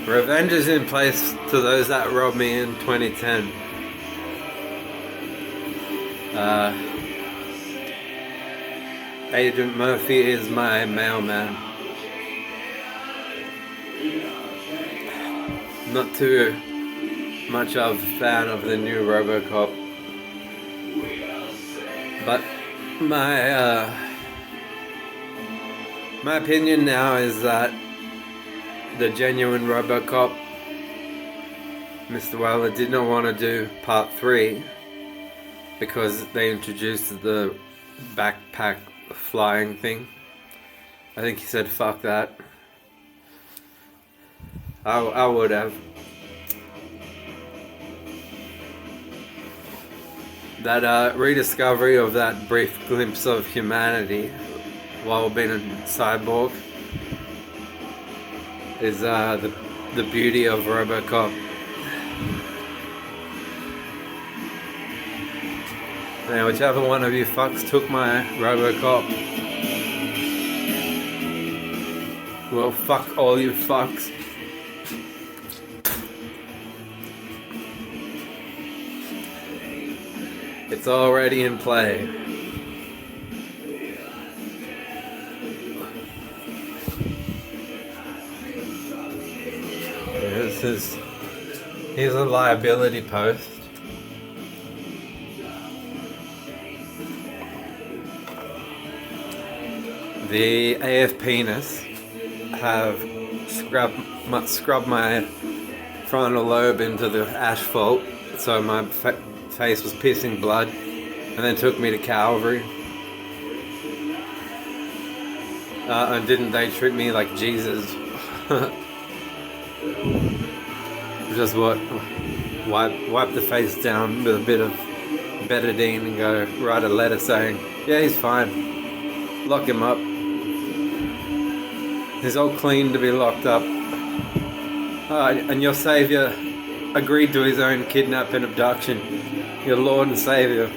Revenge is in place to those that robbed me in 2010. Agent Murphy is my mailman. Not too much of a fan of the new RoboCop, but my opinion now is that the genuine RoboCop, Mr. Weller, did not want to do part 3 because they introduced the backpack flying thing. I think he said fuck that. I would have. That rediscovery of that brief glimpse of humanity while being a cyborg is the beauty of RoboCop. Now, whichever one of you fucks took my RoboCop, well, fuck all you fucks. It's already in play. Here's a liability post. The AFPness have scrubbed my frontal lobe into the asphalt, so my face was pissing blood, and then took me to Calvary. And didn't they treat me like Jesus? Just wipe the face down with a bit of betadine and go write a letter saying, yeah, he's fine. Lock him up. He's all clean to be locked up. And your saviour agreed to his own kidnap and abduction. Your Lord and Saviour.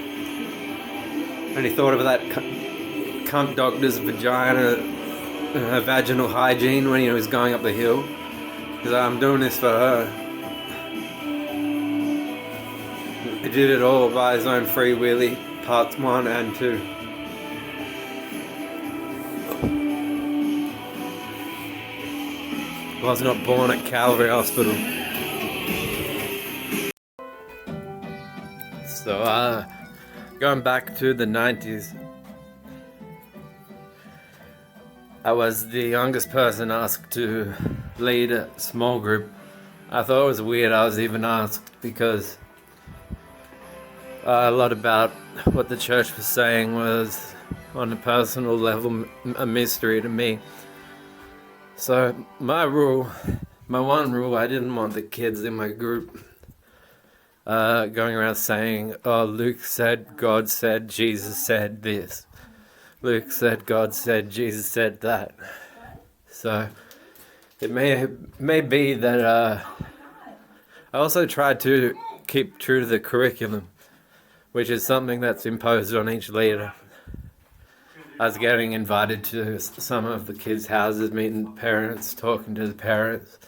And he thought of that cunt doctor's vagina, vaginal hygiene when he was going up the hill. He's like, I'm doing this for her. He did it all by his own free willy, parts 1 and 2. Was not born at Calvary Hospital. So, going back to the 90s, I was the youngest person asked to lead a small group. I thought it was weird I was even asked because a lot about what the church was saying was, on a personal level, a mystery to me. So my one rule, I didn't want the kids in my group going around saying, oh, Luke said, God said, Jesus said this. Luke said, God said, Jesus said that. So it may be that I also tried to keep true to the curriculum, which is something that's imposed on each leader. I was getting invited to some of the kids' houses, meeting the parents, talking to the parents.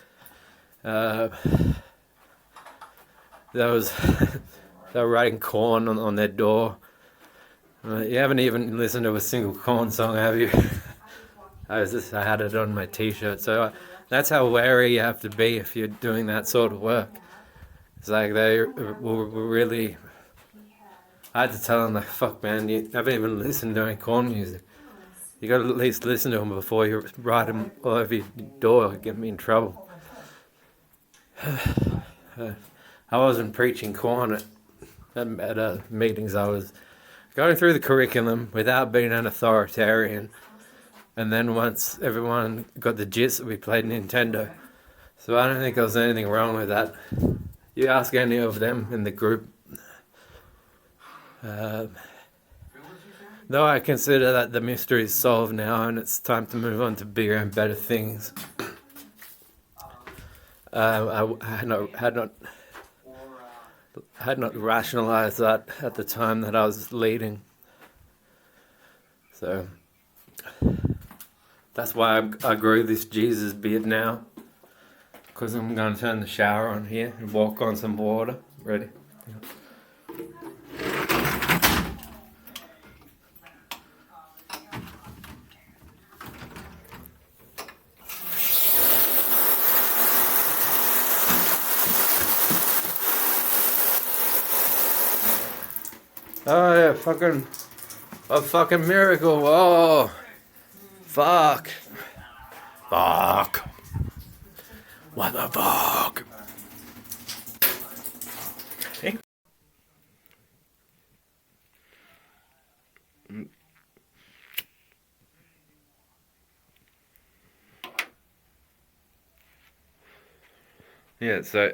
They were writing Korn on their door. You haven't even listened to a single Korn song, have you? I had it on my t-shirt. So that's how wary you have to be if you're doing that sort of work. It's like they were really... I had to tell them, like, fuck man, you haven't even listened to any Korn music. You gotta at least listen to them before you write them all over your door, get me in trouble. I wasn't preaching Korn at meetings. I was going through the curriculum without being an authoritarian. And then once everyone got the gist, we played Nintendo. So I don't think there was anything wrong with that. You ask any of them in the group. Though I consider that the mystery is solved now and it's time to move on to bigger and better things. I had not rationalized that at the time that I was leading. So that's why I grew this Jesus beard now. Because I'm going to turn the shower on here and walk on some water. Ready? Oh yeah, a fucking miracle. Oh, fuck. Fuck. What the fuck? Yeah, so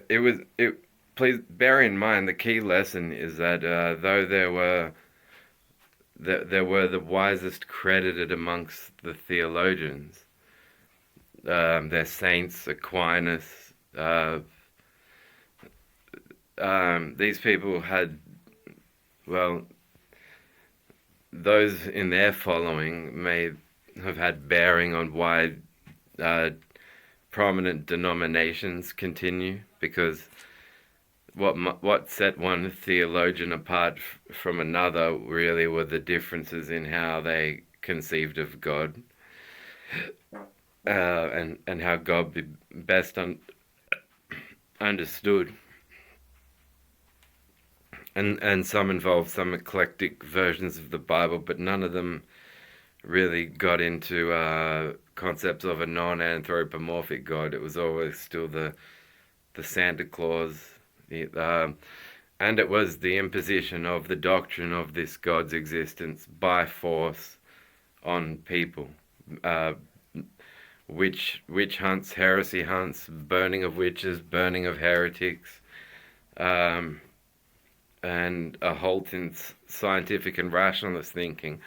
please bear in mind the key lesson is that though there were the wisest credited amongst the theologians, their saints, Aquinas, these people had, well, those in their following may have had bearing on why prominent denominations continue, because what set one theologian apart from another really were the differences in how they conceived of God, and how God be best understood. And some involved some eclectic versions of the Bible, but none of them really got into concepts of a non-anthropomorphic God. It was always still the Santa Claus, and it was the imposition of the doctrine of this God's existence by force on people. Witch hunts, heresy hunts, burning of witches, burning of heretics, and a halt in scientific and rationalist thinking,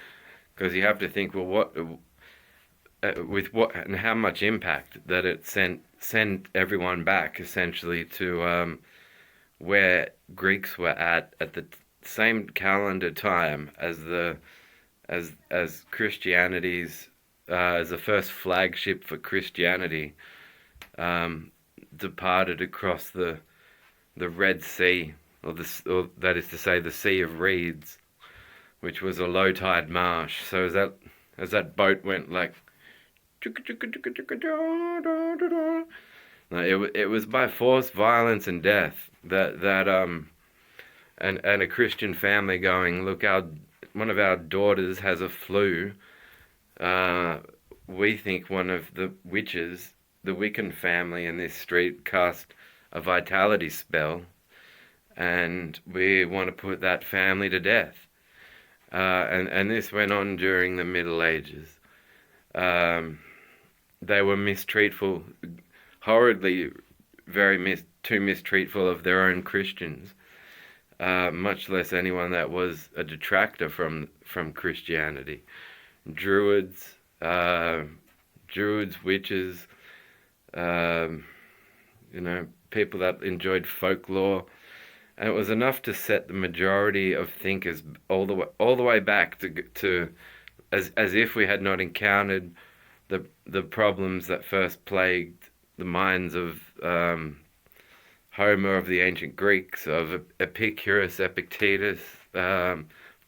because you have to think, well, with what and how much impact that it sent everyone back essentially to where Greeks were at the same calendar time as Christianity's as the first flagship for Christianity departed across the Red Sea, or that is to say, the Sea of Reeds, which was a low tide marsh. So as that boat went like, no, it was by force, violence, and death that and a Christian family going, look, one of our daughters has a flu. We think one of the witches, the Wiccan family in this street, cast a vitality spell, and we want to put that family to death. And this went on during the Middle Ages. They were mistreatful, horridly, too mistreatful of their own Christians, much less anyone that was a detractor from Christianity. Druids, witches, people that enjoyed folklore, and it was enough to set the majority of thinkers all the way back to as if we had not encountered the problems that first plagued the minds of Homer, of the ancient Greeks, of Epicurus, Epictetus,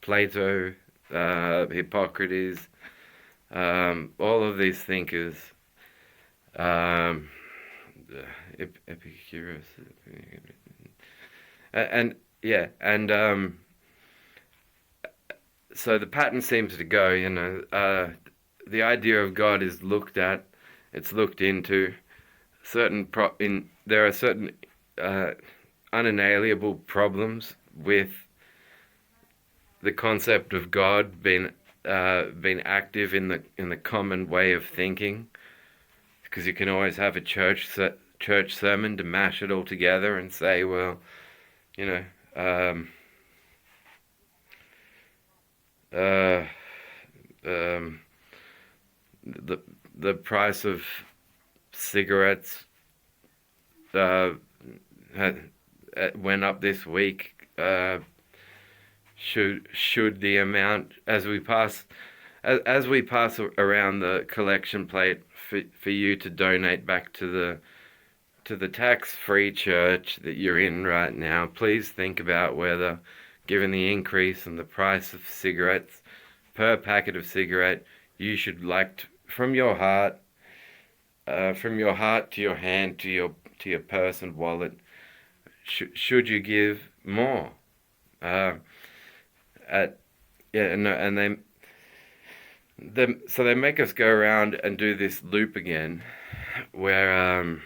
Plato, Hippocrates, all of these thinkers, Epicurus, and so the pattern seems to go, the idea of God is looked at, it's looked into. There are certain unalienable problems with the concept of God being active in the common way of thinking, because you can always have a church sermon to mash it all together and say, well, the price of cigarettes went up this week. Should the amount as we pass around the collection plate for you to donate back to to the tax-free church that you're in right now, please think about whether, given the increase in the price of cigarettes per packet of cigarette, you should from your heart to your hand to your purse and wallet, should you give more? So they make us go around and do this loop again, where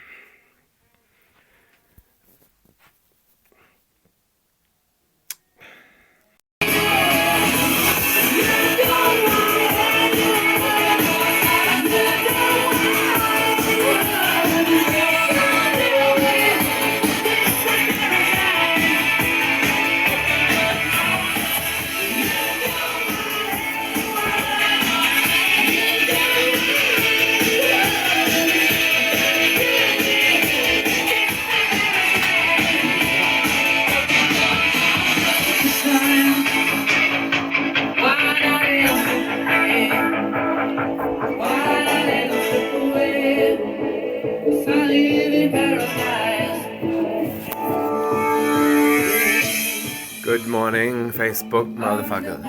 Good morning, Facebook motherfuckers.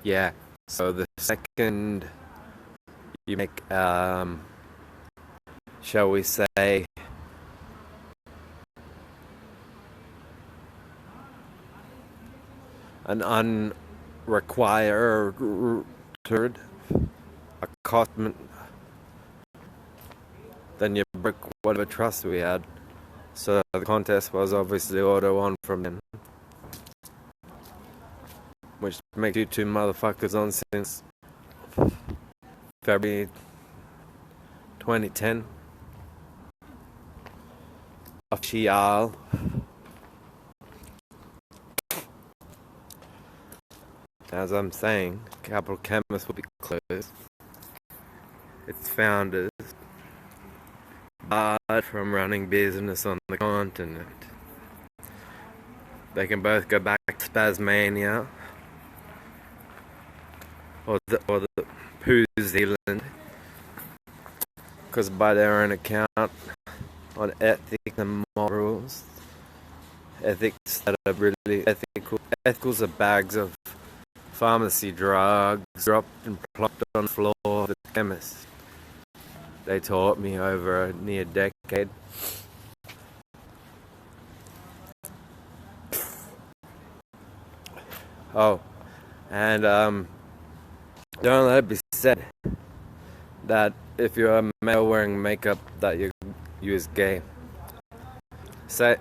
Yeah, so the second you make, shall we say, an unrequired accostation, then you break whatever trust we had. So the contest was obviously auto on from them, which makes you two motherfuckers on since February 2010. Official. As I'm saying, Capital Chemist will be closed. Its founders barred from running business on the continent. They can both go back to Tasmania or the New Zealand, because by their own account, on ethics and morals, ethics that are really ethical. Ethicals are bags of pharmacy drugs dropped and plopped on the floor of the chemist. They taught me over a near decade. Oh, and don't let it be said that if you're a male wearing makeup that you is gay. Say,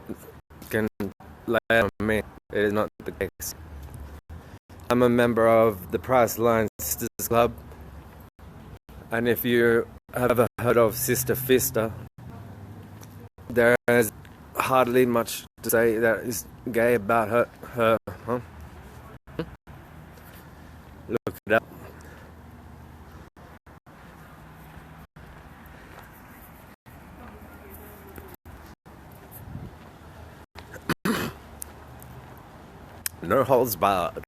can lay on me. It is not the case. I'm a member of the Priceline Sisters Club, and if you have ever heard of Sister Fister, there is hardly much to say that is gay about her, huh? Look it up. No holds barred.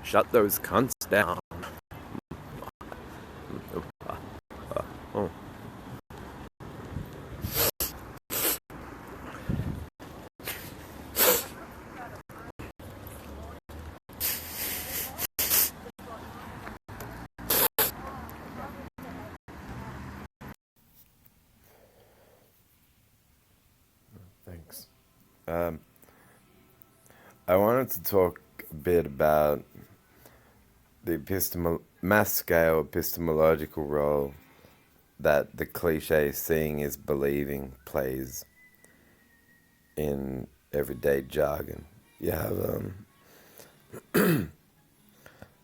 Shut those cunts down. Oh. Um, I wanted to talk a bit about the mass scale epistemological role that the cliche seeing is believing plays in everyday jargon. You have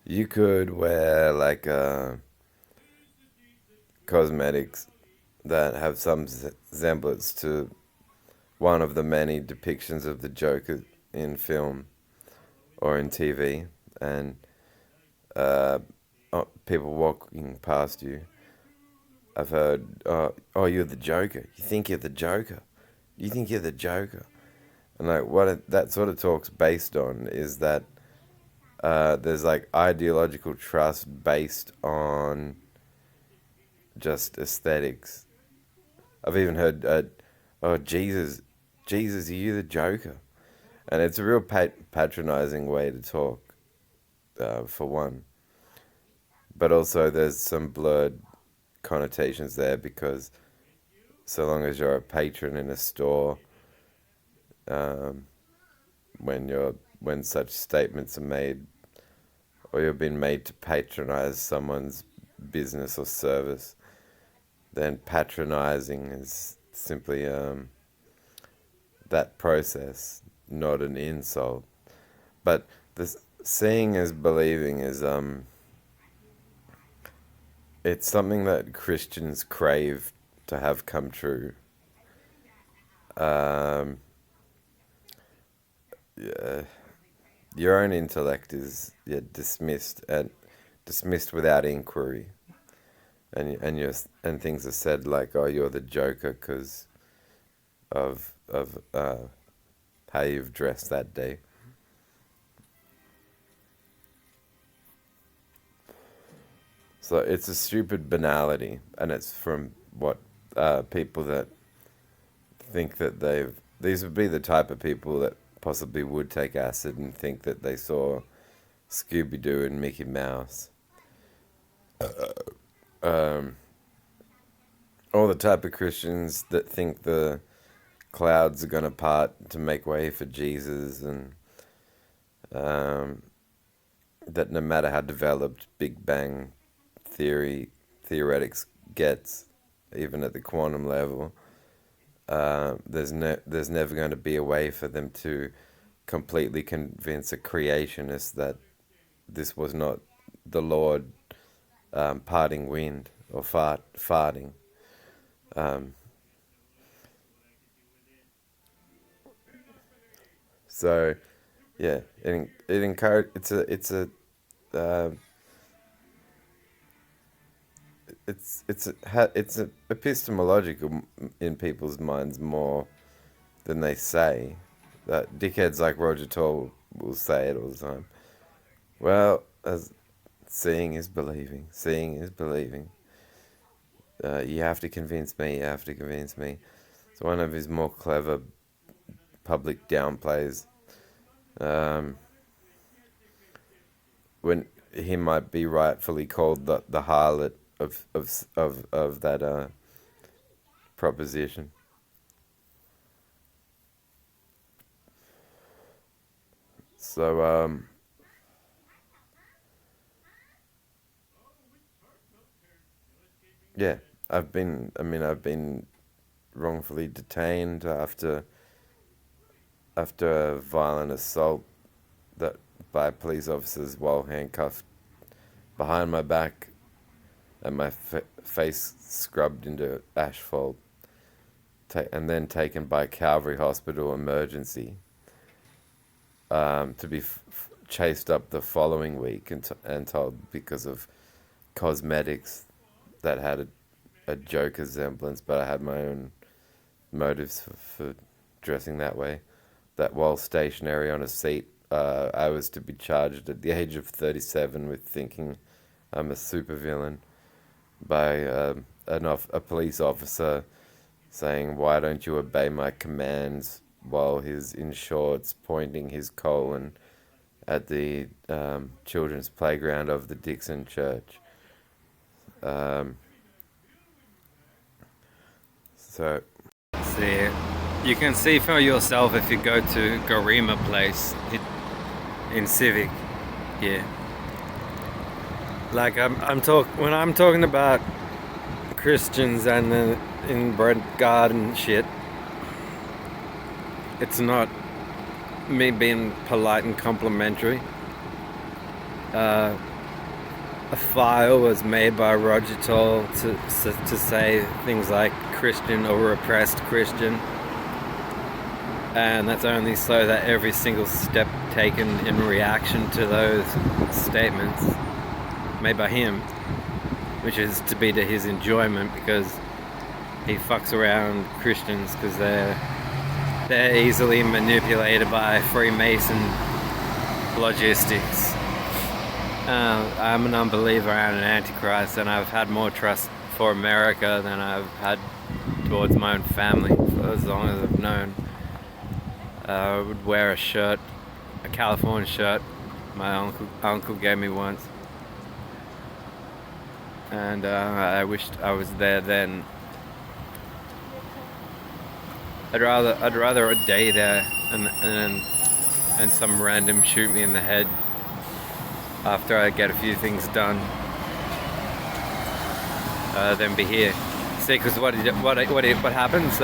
you could wear like cosmetics that have some semblance to one of the many depictions of the Joker in film or in TV, and people walking past you. I've heard, oh, you're the Joker. You think you're the Joker? You think you're the Joker? And like that sort of talk's based on is that there's like ideological trust based on just aesthetics. I've even heard, oh, Jesus, are you the Joker? And it's a real patronizing way to talk, for one. But also there's some blurred connotations there because so long as you're a patron in a store, um, when such statements are made, or you've been made to patronize someone's business or service, then patronizing is simply that process, not an insult. But this seeing as believing is it's something that Christians crave to have come true. Um, yeah, your own intellect is dismissed without inquiry, and things are said like, "Oh, you're the Joker because of how you've dressed that day." So it's a stupid banality, and it's from what people that think that these would be the type of people that possibly would take acid and think that they saw Scooby Doo and Mickey Mouse. Um, or the type of Christians that think the clouds are going to part to make way for Jesus, and um, that no matter how developed Big Bang theoretics gets, even at the quantum level, there's never going to be a way for them to completely convince a creationist that this was not the Lord parting wind or farting. Um, so yeah, it encourage uh, it's a epistemological in people's minds more than they say. That dickheads like Roger Toll will say it all the time. Well, as seeing is believing, seeing is believing. You have to convince me. You have to convince me. It's one of his more clever public downplays. Um, when he might be rightfully called the harlot of that proposition. So yeah, I've been wrongfully detained after a violent assault that by police officers while handcuffed behind my back and my face scrubbed into asphalt, and then taken by Calvary Hospital emergency, to be chased up the following week and told because of cosmetics that had a Joker semblance, but I had my own motives for dressing that way. That while stationary on a seat, I was to be charged at the age of 37 with thinking I'm a supervillain by a police officer saying, "Why don't you obey my commands?" while he's in shorts pointing his colon at the children's playground of the Dixon Church. Um, so See, You can see for yourself if you go to Garima Place in Civic. Yeah. Like when I'm talking about Christians and the inbred garden shit, it's not me being polite and complimentary. A file was made by Roger Toll to say things like Christian or repressed Christian, and that's only so that every single step taken in reaction to those statements made by him, which is to be to his enjoyment, because he fucks around Christians because they're easily manipulated by Freemason logistics. I'm an unbeliever and an antichrist, and I've had more trust for America than I've had towards my own family for as long as I've known. I would wear a shirt, a California shirt my uncle gave me once, and I wished I was there then. I'd rather a day there and some random shoot me in the head after I get a few things done than be here. See, because what happens?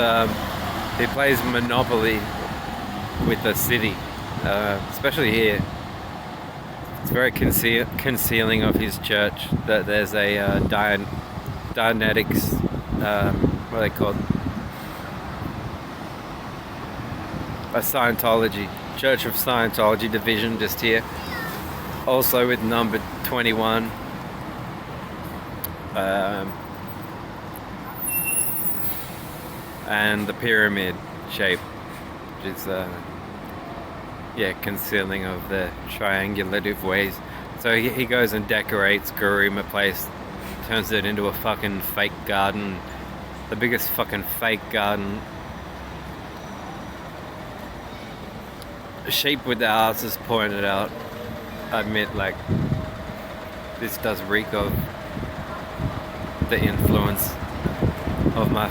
He plays Monopoly with the city, especially here. It's very concealing of his church that there's a Dianetics, what are they called? A Scientology, Church of Scientology division just here. Also with number 21. And the pyramid shape, which is concealing of the triangulative ways. So he goes and decorates Garima Place, turns it into a fucking fake garden, the biggest fucking fake garden. Sheep with the asses pointed out. I admit, like, this does reek of the influence of my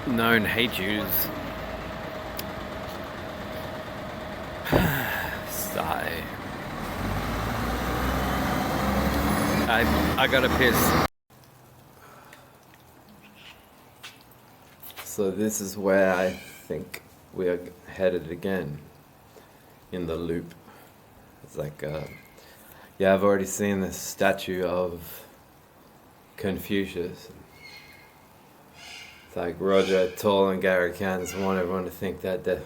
known hate Jews. Sigh. I gotta piss. So this is where I think we are headed again, in the loop. It's like, I've already seen this statue of Confucius. It's like Roger Toll and Gary Cans want everyone to think that the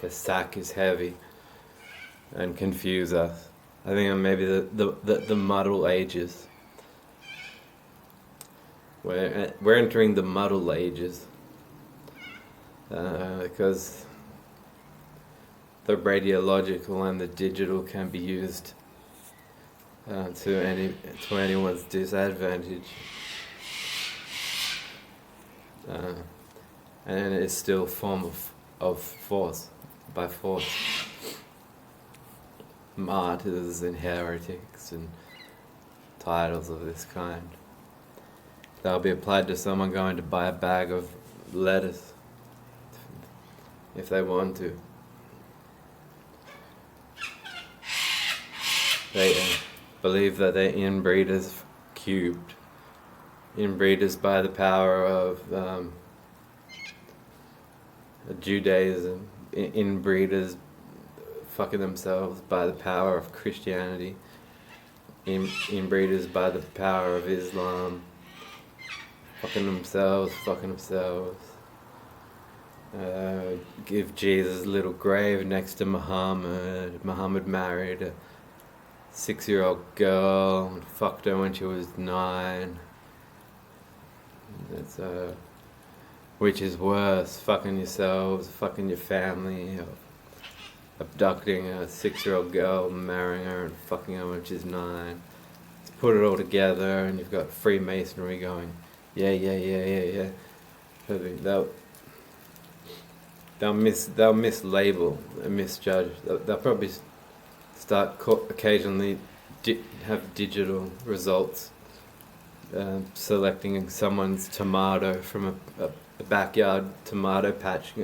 sack is heavy and confuse us. I think maybe the muddle ages. We're entering the muddle ages. Because the radiological and the digital can be used to anyone's disadvantage, and it's still a form of force, by force. Martyrs and heretics and titles of this kind, they'll be applied to someone going to buy a bag of lettuce if they want to. They believe that they're inbreeders cubed. Inbreeders by the power of Judaism. Inbreeders fucking themselves by the power of Christianity. Inbreeders by the power of Islam. Fucking themselves. Give Jesus a little grave next to Muhammad. Muhammad married a 6-year-old girl and fucked her when she was 9. That's which is worse, fucking yourselves, fucking your family, or abducting a 6-year-old girl, marrying her and fucking her when she's 9. Let's put it all together and you've got Freemasonry going, yeah. They'll mislabel and misjudge. They'll probably start occasionally have digital results, selecting someone's tomato from a backyard tomato patch.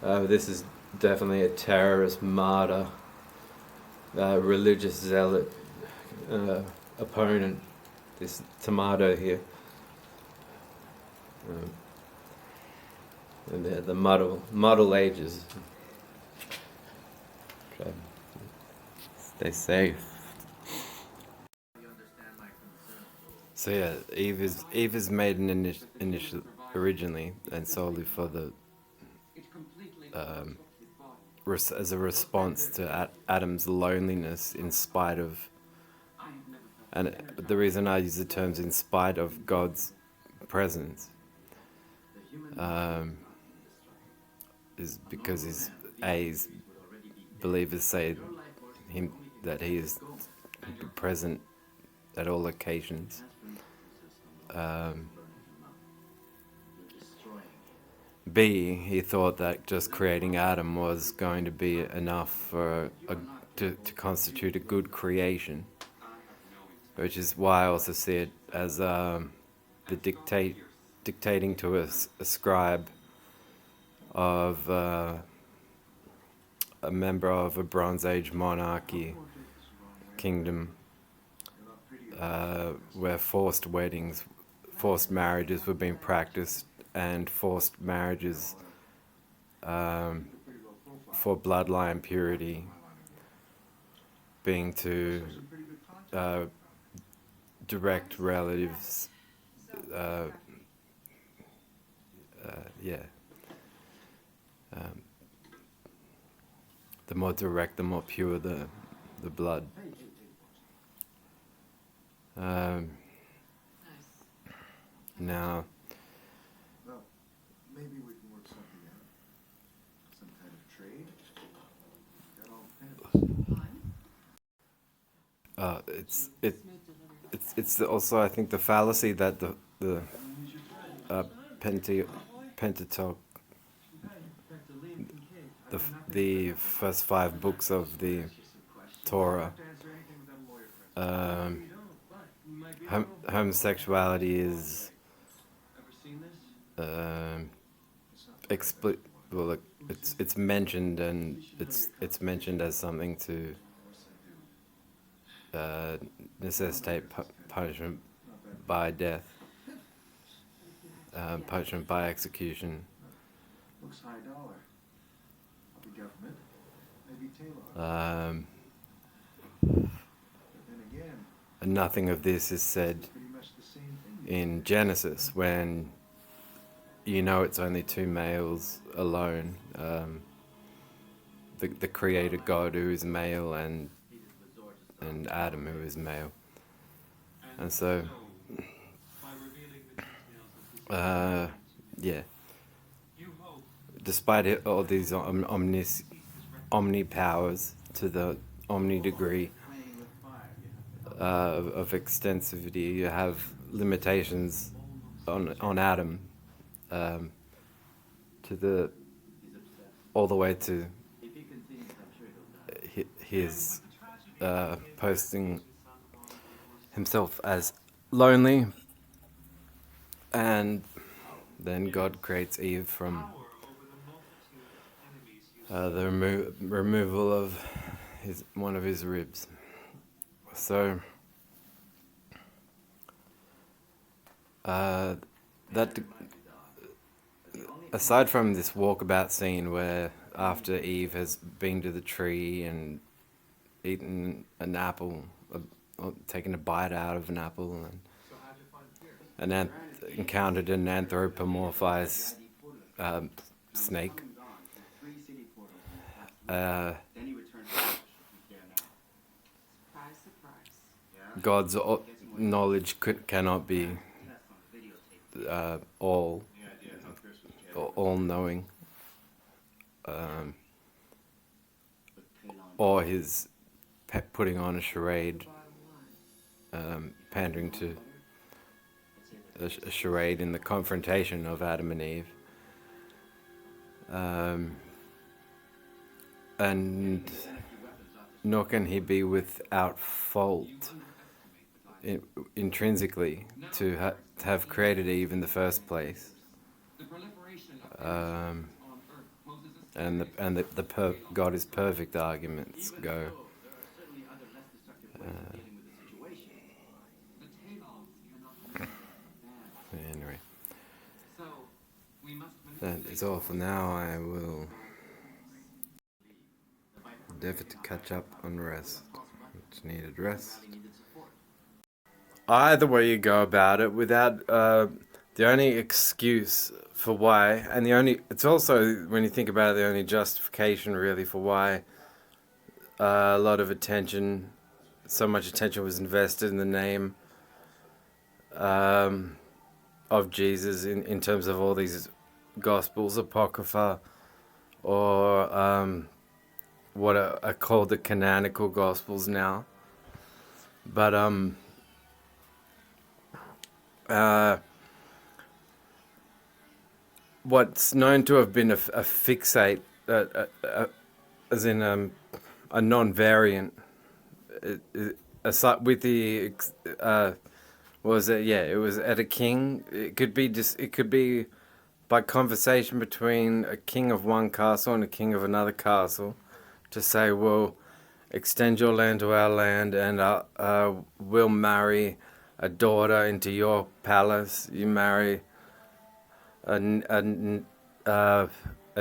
This is definitely a terrorist martyr, religious zealot, opponent. This tomato here. And they're the muddle ages. Okay. Stay safe. So yeah, Eve is made an initial originally and solely for the as a response to Adam's loneliness in spite of, and the reason I use the terms in spite of God's presence is because his believers say that he is present at all occasions. B, he thought that just creating Adam was going to be enough for to constitute a good creation, which is why I also see it as the dictating to a scribe of a member of a Bronze Age monarchy kingdom, where forced marriages were being practiced, and forced marriages for bloodline purity being to direct relatives. The more direct, the more pure the blood. Now, maybe we can work something out. Some kind of trade. That all depends. it's also, I think, the fallacy that the Pentateuch, the first 5 books of the Torah, homosexuality is it's mentioned, and it's mentioned as something to necessitate punishment by death, punishment by execution. Looks high dollar. Maybe government, maybe Taylor. But then again, And nothing of this is said pretty much the same thing. in Genesis, when it's only 2 males alone. The Creator God, who is male, and Adam, who is male. And so, despite all these omni-powers to the omni-degree of extensivity, you have limitations on Adam, all the way to his posting himself as lonely, and then God creates Eve from the removal of one of his ribs. So that, aside from this walkabout scene where after Eve has been to the tree and eaten an apple, or taken a bite out of an apple, and encountered an anthropomorphized snake, God's knowledge cannot be all-knowing, or his putting on a charade, pandering to a charade in the confrontation of Adam and Eve. And nor can he be without fault intrinsically to have created Eve in the first place. God is perfect arguments go. Anyway, that is all for now. I will endeavor to catch up on rest, which needed rest. Either way you go about it, without the only excuse for why, and it's also, when you think about it, the only justification really for why a lot of attention, so much attention was invested in the name of Jesus in terms of all these Gospels, Apocrypha, or what are called the canonical Gospels now. But what's known to have been a fixate, as in a non-variant, with the was it? Yeah, it was at a king. It could be by conversation between a king of one castle and a king of another castle, to say, well, extend your land to our land, and we'll marry a daughter into your palace. You marry a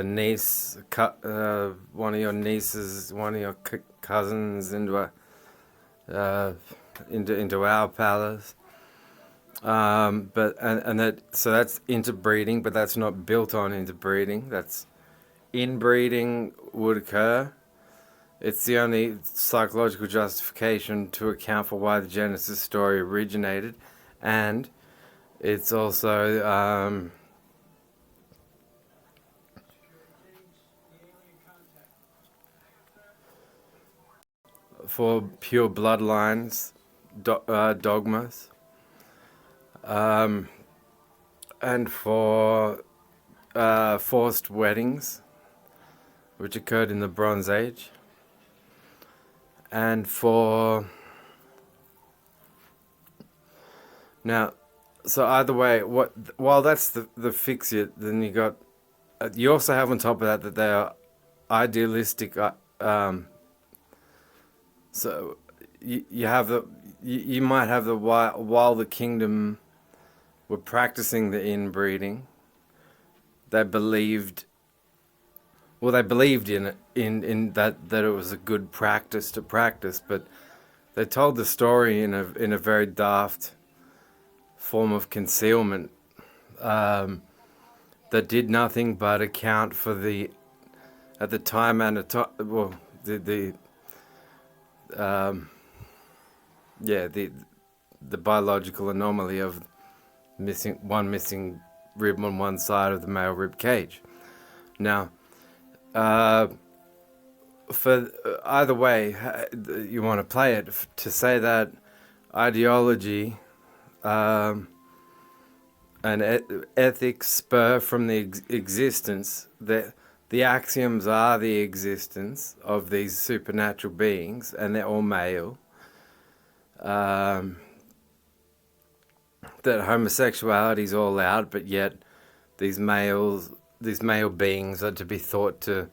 niece, one of your nieces, one of your cousins into our palace. So that's interbreeding, but that's not built on interbreeding. That's inbreeding would occur. It's the only psychological justification to account for why the Genesis story originated, and it's also for pure bloodlines, dogmas, and for forced weddings, which occurred in the Bronze Age, and for now. So either way, while that's the fixate, then you also have on top of that they are idealistic. So you might have while the kingdom were practicing the inbreeding, they believed in it, in that it was a good practice to practice, but they told the story in a very daft form of concealment that did nothing but account for the biological anomaly of missing rib on one side of the male rib cage. Now, for either way you want to play it, to say that ideology and ethics spur from the existence, that the axioms are the existence of these supernatural beings, and they're all male. That homosexuality is all allowed, but yet these male beings are to be thought to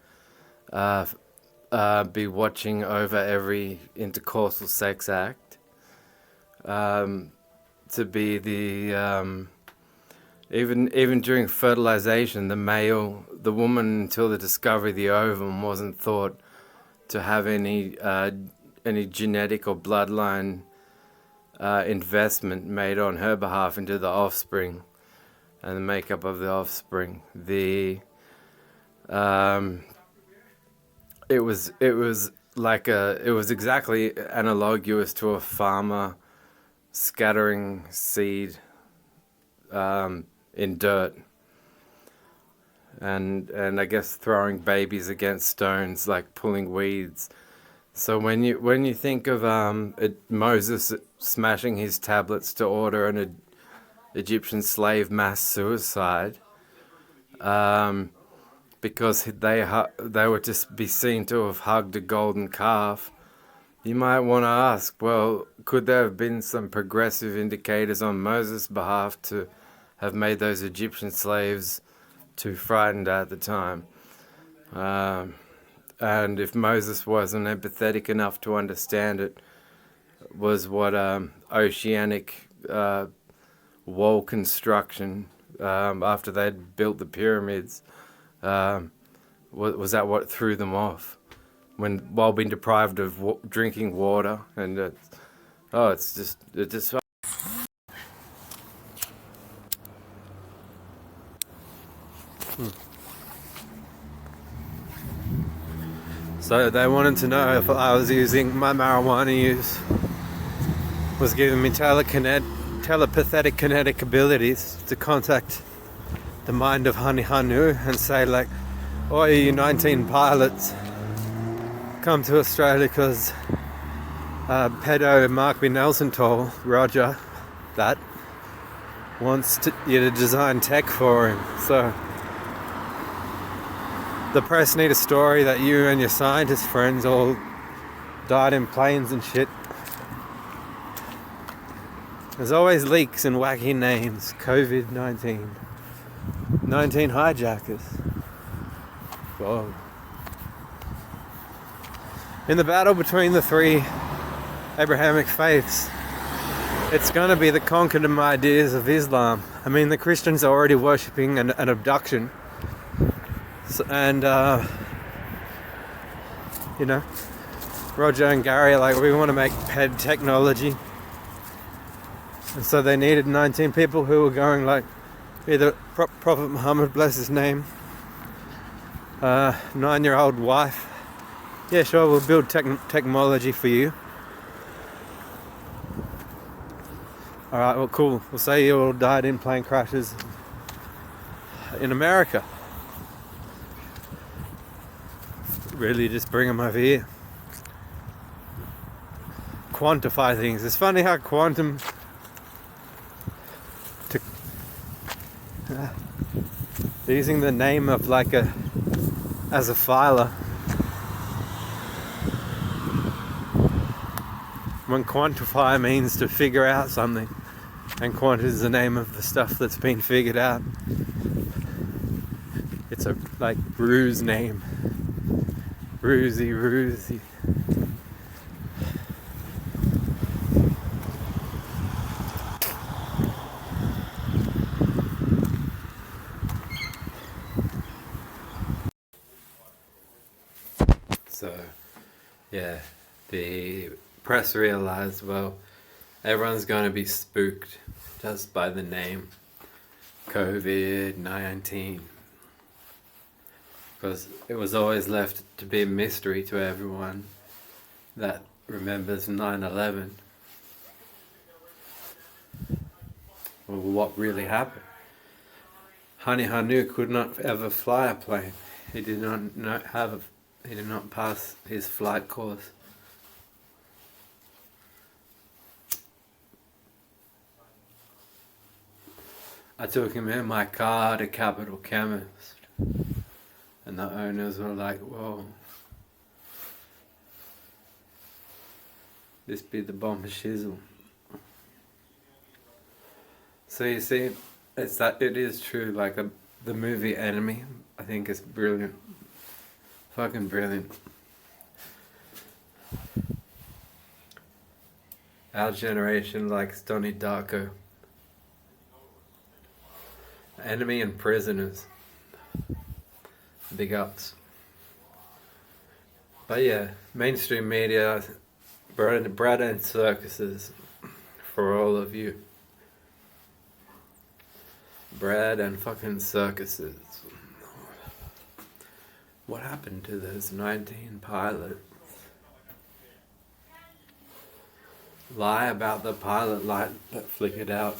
be watching over every intercoursal sex act, to be the even during fertilization, the woman, until the discovery of the ovum, wasn't thought to have any genetic or bloodline investment made on her behalf into the offspring and the makeup of the offspring. It was exactly analogous to a farmer scattering seed in dirt, and I guess throwing babies against stones, like pulling weeds. So when you think of Moses smashing his tablets to order an Egyptian slave mass suicide, because they were to be seen to have hugged a golden calf, You might want to ask, well, could there have been some progressive indicators on Moses' behalf to have made those Egyptian slaves too frightened at the time? And if Moses wasn't empathetic enough to understand it, was what oceanic wall construction after they'd built the pyramids, was that what threw them off? While being deprived of drinking water, and it's just. So they wanted to know if I was using my marijuana use was giving me telepathic kinetic abilities to contact the mind of Hani Hanu and say like, "Oh, you 19 pilots, come to Australia because pedo Mark B. Nelson told Roger that wants you to design tech for him." So the press need a story that you and your scientist friends all died in planes and shit. There's always leaks and wacky names. COVID-19. 19 hijackers. Whoa. In the battle between the three Abrahamic faiths, it's going to be the conquered ideas of Islam. I mean, the Christians are already worshipping an abduction. So, and, you know, Roger and Gary are like, we want to make ped technology. And so they needed 19 people who were going like, either Prophet Muhammad, bless his name, 9-year-old wife. Yeah, sure, we'll build technology for you. Alright, well, cool. We'll say you all died in plane crashes in America. Really just bring them over here. Quantify things. It's funny how quantum using the name of like as a filer, when quantify means to figure out something, and quant is the name of the stuff that's been figured out. It's a like ruse name. Rusy. So, yeah, the press realized, well, everyone's going to be spooked just by the name COVID-19. Because it was always left to be a mystery to everyone that remembers 9/11. Well, what really happened? Hani Hanu could not ever fly a plane. He did not pass his flight course. I took him in my car to Capital Chemist, and the owners were like, whoa, this be the bomber shizzle. So you see, it is true, like the movie Enemy, I think is brilliant. Fucking brilliant. Our generation likes Donnie Darko. Enemy and Prisoners. Big ups. But yeah, mainstream media, bread and circuses for all of you. Bread and fucking circuses. What happened to those 19 pilots? Lie about the pilot light that flickered out.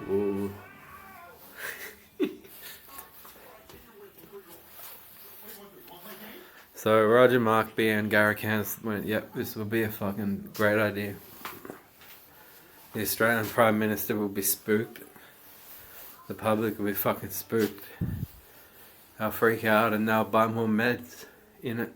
Ooh. So Roger, Mark B and Gary Cans went, yep, this will be a fucking great idea. The Australian Prime Minister will be spooked. The public will be fucking spooked. They'll freak out and they'll buy more meds in it.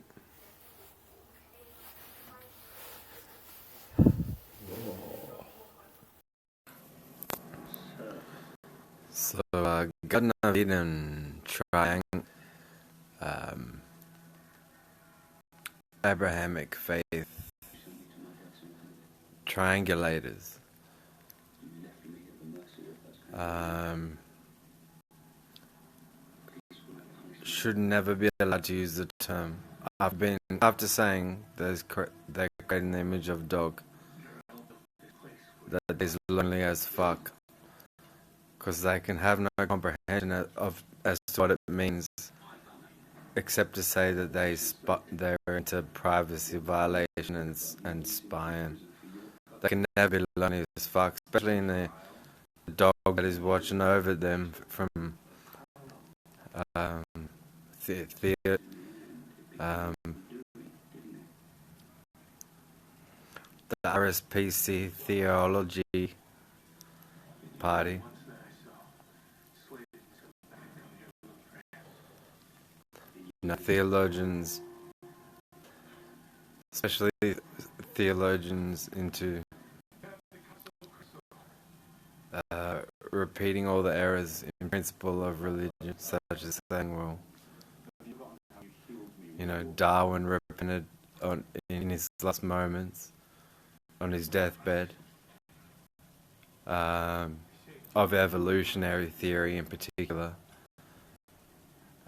So, God and Eden Abrahamic faith triangulators should never be allowed to use the term. I've been, after saying they're creating the image of dog, that is lonely as fuck, because they can have no comprehension of as to what it means, except to say that they're into privacy violation and spying. They can never be lonely as fuck, especially in the dog that is watching over them from the RSPC theology party. Theologians, especially theologians into repeating all the errors in principle of religion, such as saying, well, Darwin repented in his last moments, on his deathbed, of evolutionary theory in particular.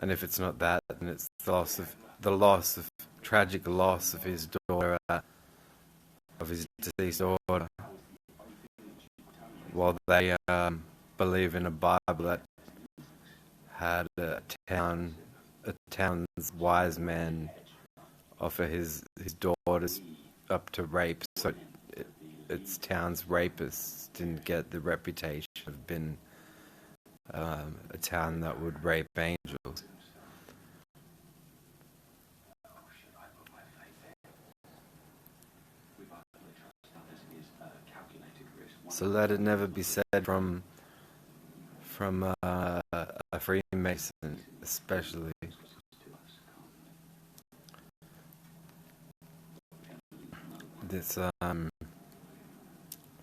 And if it's not that, then it's the tragic loss of his daughter, of his deceased daughter, while they believe in a Bible that had a town's wise man offer his daughters up to rape, so its town's rapists didn't get the reputation of being a town that would rape angels. So let it never be said from a Freemason, especially. This Do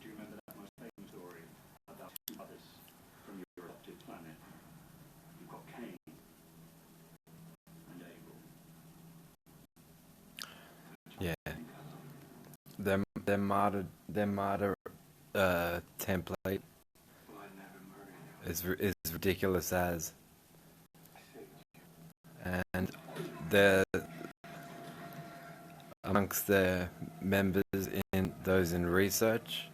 you remember that most famous story about others from your adopted planet? You've got Cain and Abel. Yeah. Their martyr template is ridiculous as, and they're amongst their members in those in research,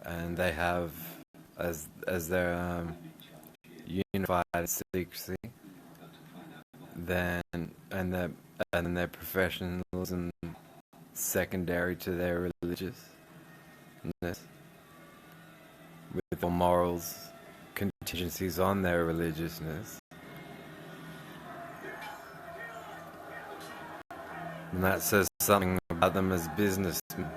and they have as their unified secrecy, then their professionalism secondary to their religiousness, with all morals contingencies on their religiousness. And that says something about them as businessmen.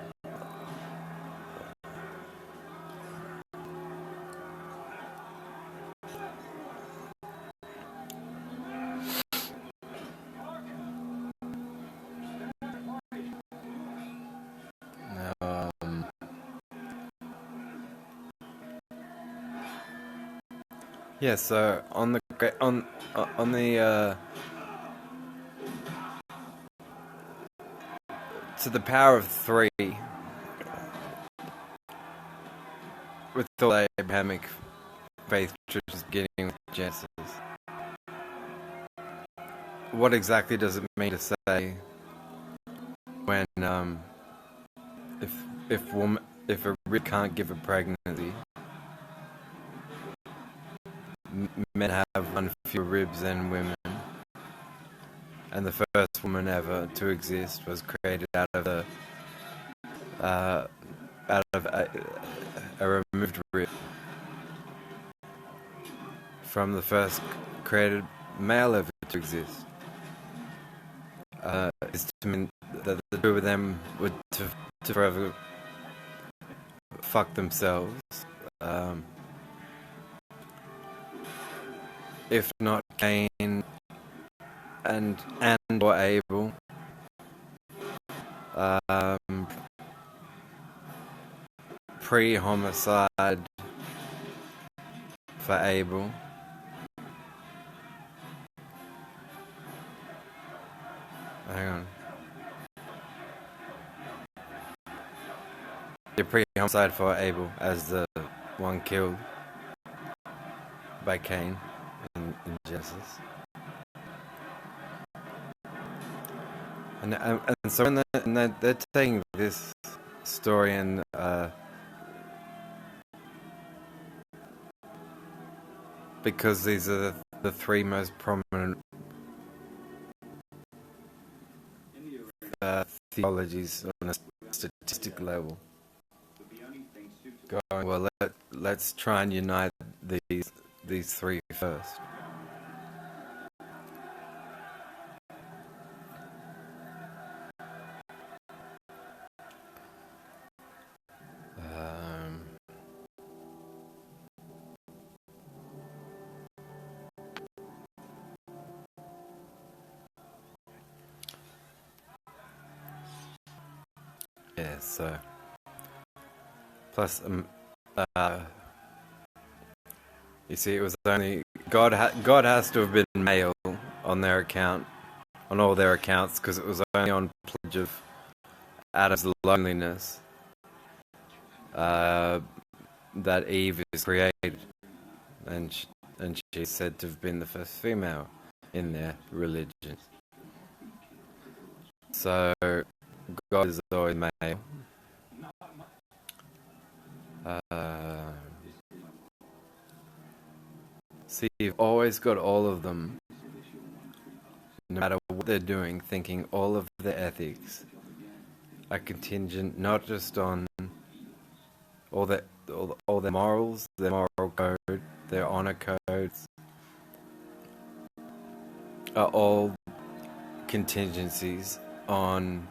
Yeah, so on the to the power of 3, with all the Abrahamic faith traditions beginning with Genesis, what exactly does it mean to say when if a rib can't give a pregnancy, men have one fewer ribs than women, and the first woman ever to exist was created out of a removed rib from the first created male ever to exist. Is to mean that the two of them would to forever fuck themselves. If not Cain and or Abel, pre-homicide for Abel. Hang on. You're pre-homicide for Abel as the one killed by Cain in Genesis. And so when they're taking this story and because these are the three most prominent theologies on a statistic level, going, well, let's try and unite these three first. Yeah, so plus you see, it was only God has to have been male on their account, on all their accounts, because it was only on pledge of Adam's loneliness that Eve is created, and she's said to have been the first female in their religion. So God is always male. See, you've always got all of them, no matter what they're doing, thinking all of their ethics are contingent not just on all their morals, their moral code, their honor codes, are all contingencies on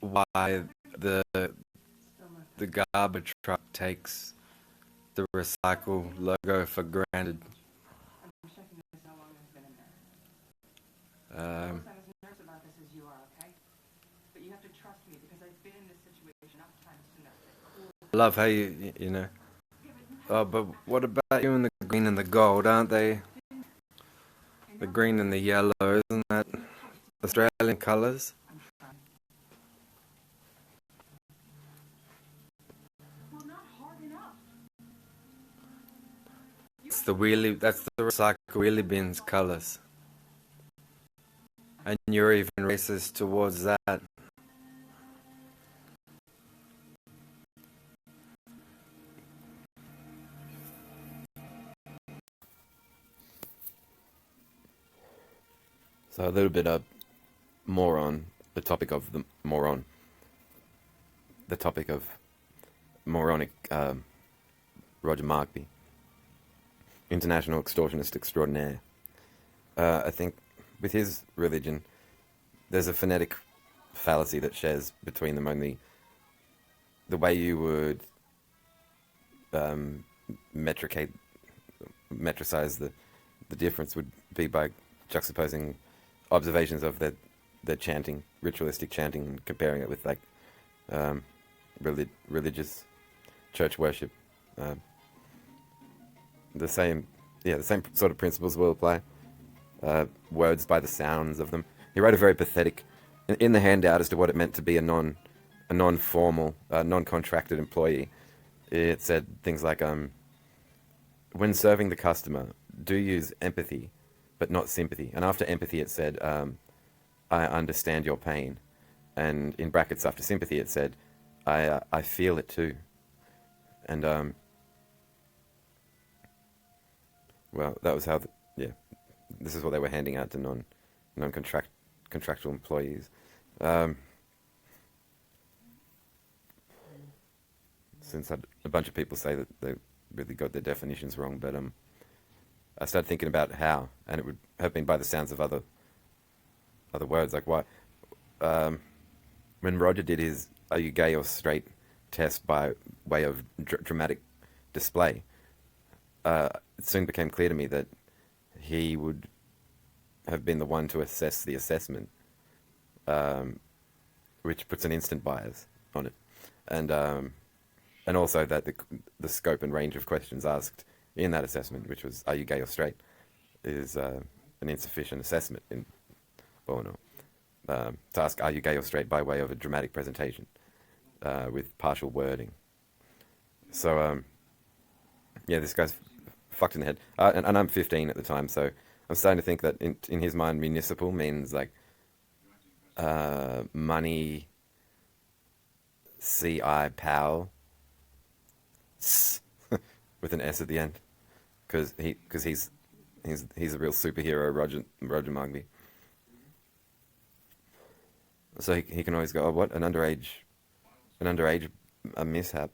why the garbage truck takes the recycle logo for granted. I'm checking this how long it's been in there. I'm as nervous about this as you are, okay? But you have to trust me because I've been in this situation enough times to know that. I love how you know. Oh, but what about you and the green and the gold? Aren't they? The green and the yellow, isn't that Australian colours? That's the recycle wheelie bins colours. And you're even racist towards that. So a little bit more on the topic of the moron. The topic of moronic Roger Markby, international extortionist extraordinaire. I think with his religion, there's a phonetic fallacy that shares between them. Only the way you would metricize the difference would be by juxtaposing observations of their chanting, ritualistic chanting, and comparing it with like religious church worship. The same sort of principles will apply. Words by the sounds of them. He wrote a very pathetic in the handout as to what it meant to be a non-formal, non-contracted employee. It said things like, when serving the customer, do use empathy, but not sympathy. And after empathy, it said, I understand your pain. And in brackets after sympathy, it said, I feel it too. And well, that was how this is what they were handing out to contractual employees. Since a bunch of people say that they really got their definitions wrong, but I started thinking about how, and it would have been by the sounds of other words, like why. When Roger did his "Are you gay or straight?" test by way of dramatic display, it soon became clear to me that he would have been the one to assess the assessment, which puts an instant bias on it. and also that the scope and range of questions asked in that assessment, which was, are you gay or straight, is an insufficient assessment in Bono. To ask, are you gay or straight, by way of a dramatic presentation with partial wording. So, yeah, this guy's fucked in the head. And I'm 15 at the time, so I'm starting to think that in his mind, municipal means like money, C-I, pal, with an S at the end, because he's a real superhero, Roger Mugby. So he can always go, oh, what, an underage a mishap.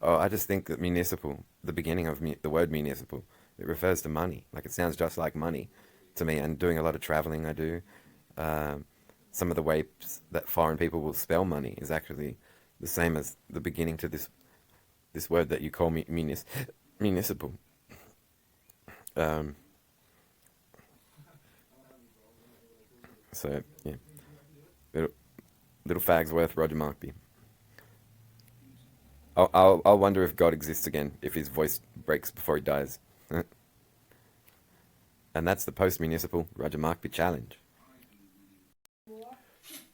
Oh, I just think that municipal, the beginning of the word municipal, it refers to money. Like, it sounds just like money to me. And doing a lot of traveling, I do. Some of the ways that foreign people will spell money is actually the same as the beginning to this word that you call municipal. So yeah, little Fagsworth, Roger Markby. I'll wonder if God exists again if his voice breaks before he dies. And that's the post-municipal Roger Markby challenge.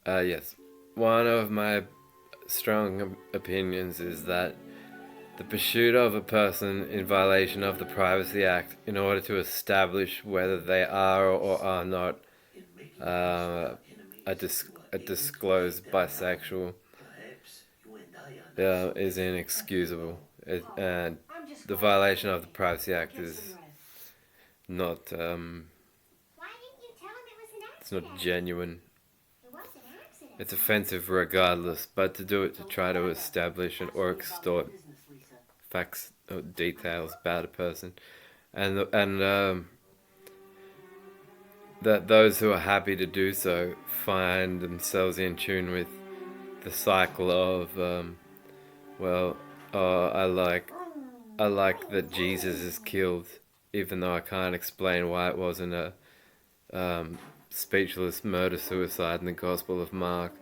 Yes. One of my strong opinions is that the pursuit of a person in violation of the Privacy Act in order to establish whether they are or are not a disclosed bisexual is inexcusable. And the violation of the Privacy Act is not it's not genuine. It's offensive regardless, but to do it to try to establish or extort facts or details about a person, and that those who are happy to do so find themselves in tune with the cycle of I like that Jesus is killed, even though I can't explain why it wasn't a speechless murder-suicide in the Gospel of Mark.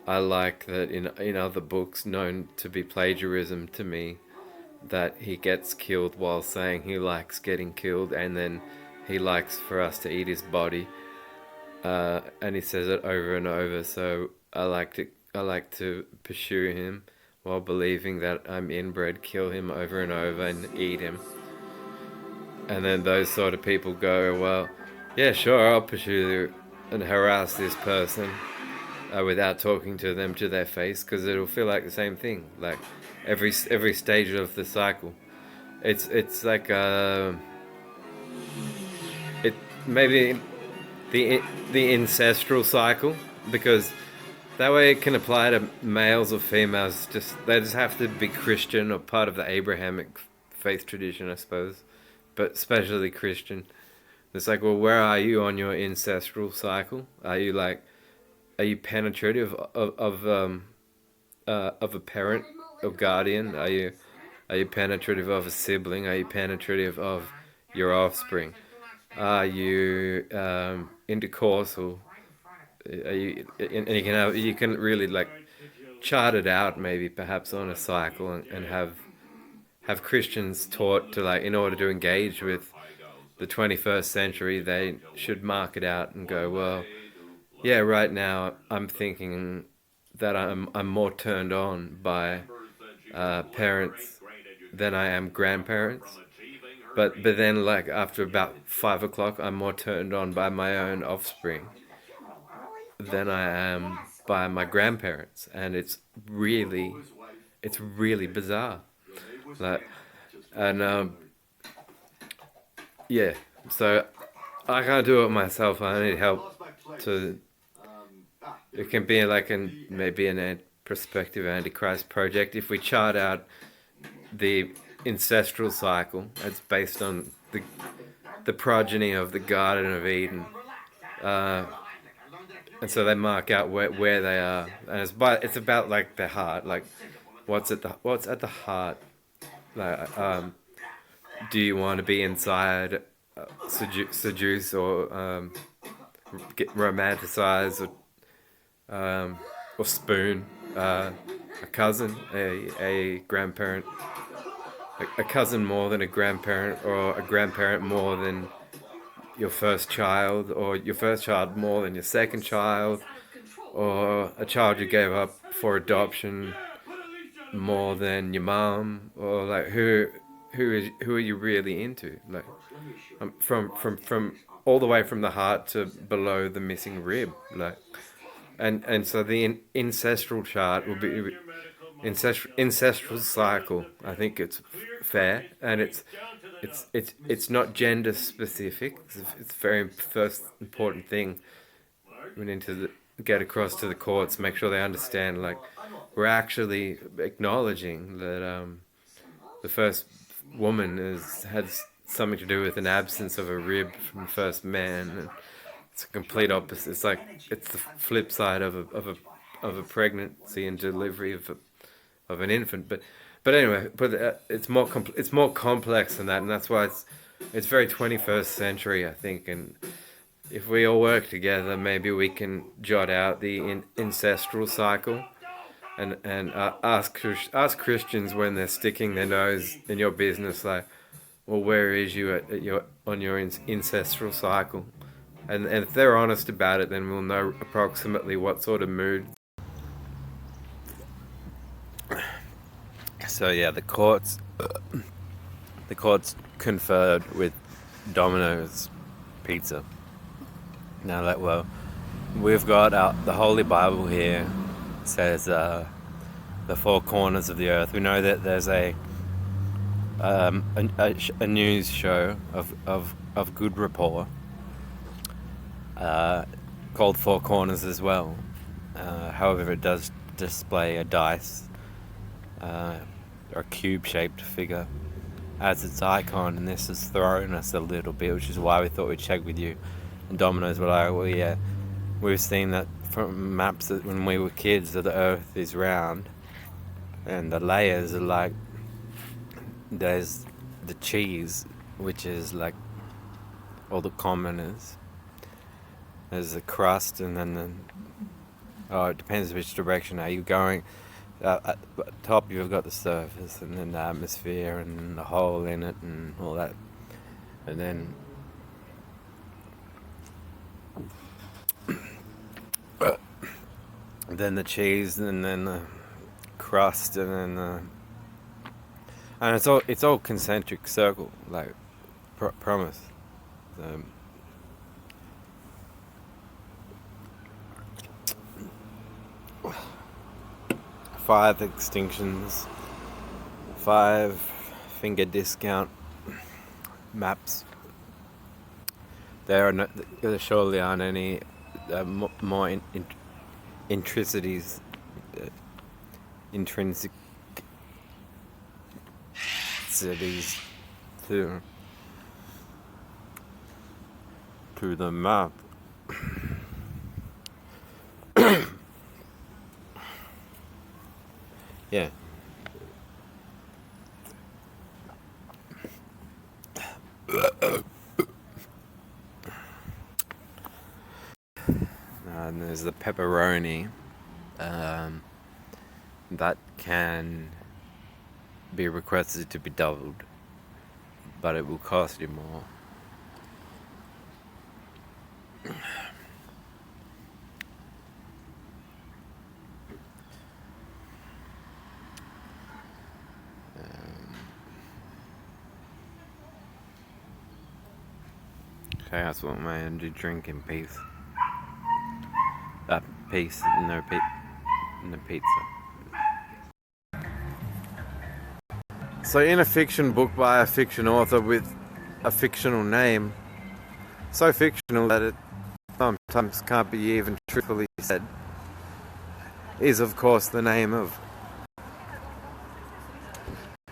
I like that in other books known to be plagiarism to me, that he gets killed while saying he likes getting killed, and then he likes for us to eat his body, and he says it over and over. So I like to pursue him while believing that I'm inbred, kill him over and over and eat him. And then those sort of people go, well, yeah, sure, I'll pursue and harass this person without talking to them to their face, because it'll feel like the same thing. Like every stage of the cycle, it's like it maybe the ancestral cycle, because that way it can apply to males or females. They just have to be Christian or part of the Abrahamic faith tradition, I suppose, but especially Christian. It's like, well, where are you on your ancestral cycle? Are you penetrative of a parent or guardian? Are you penetrative of a sibling? Are you penetrative of your offspring? Are you intercoursal? Are you, and you can really like chart it out, maybe perhaps on a cycle, and have Christians taught to, like, in order to engage with the 21st century, they should mark it out and go, well, yeah, right now I'm thinking that I'm more turned on by parents than I am grandparents. But then, like, after about 5 o'clock, I'm more turned on by my own offspring than I am by my grandparents, and it's really bizarre. Like, and yeah, so I can't do it myself. I need help to. It can be like maybe an prospective Antichrist project if we chart out the ancestral cycle. It's based on the progeny of the Garden of Eden, and so they mark out where they are, and it's about like the heart, like what's at the heart. Like, do you want to be inside, seduce or get romanticized or spoon? a cousin, a grandparent, a cousin more than a grandparent, or a grandparent more than your first child, or your first child more than your second child, or a child you gave up for adoption more than your mom, or like who are you really into? Like from all the way from the heart to below the missing rib, like, and so the ancestral chart will be ancestral cycle. I think it's fair, and it's not gender specific. It's a very first important thing we need to get across to the courts, make sure they understand, like, we're actually acknowledging that the first woman has something to do with an absence of a rib from the first man, and it's a complete opposite. It's like it's the flip side of a pregnancy and delivery of an infant. But anyway, it's more complex than that, and that's why it's very 21st century, I think. And if we all work together, maybe we can jot out the ancestral cycle, and ask Christians when they're sticking their nose in your business, like, well, where is you at your on your ancestral cycle? And if they're honest about it, then we'll know approximately what sort of mood. So yeah, the courts conferred with Domino's Pizza. Now, like, well, we've got the Holy Bible here. It says the four corners of the earth. We know that there's a news show of good rapport called Four Corners as well. However, it does display a dice or a cube-shaped figure as its icon, and this has thrown us a little bit, which is why we thought we'd check with you. And Domino's were like, well, yeah, we've seen that from maps that when we were kids, that the earth is round, and the layers are like, there's the cheese, which is like all the commoners. There's the crust, and then it depends which direction are you going. At the top you've got the surface, and then the atmosphere, and the hole in it, and all that, and then the cheese, and then the crust, and then and it's all concentric circle, like, promise. 5 extinctions, 5-finger discount maps. There surely aren't any more intricities, intrinsic cities to the map. Yeah. And there's the pepperoni that can be requested to be doubled, but it will cost you more. Okay, that's what my energy drink in peace. Peace, no pizza. So in a fiction book by a fiction author with a fictional name, so fictional that it sometimes can't be even truthfully said, is of course the name of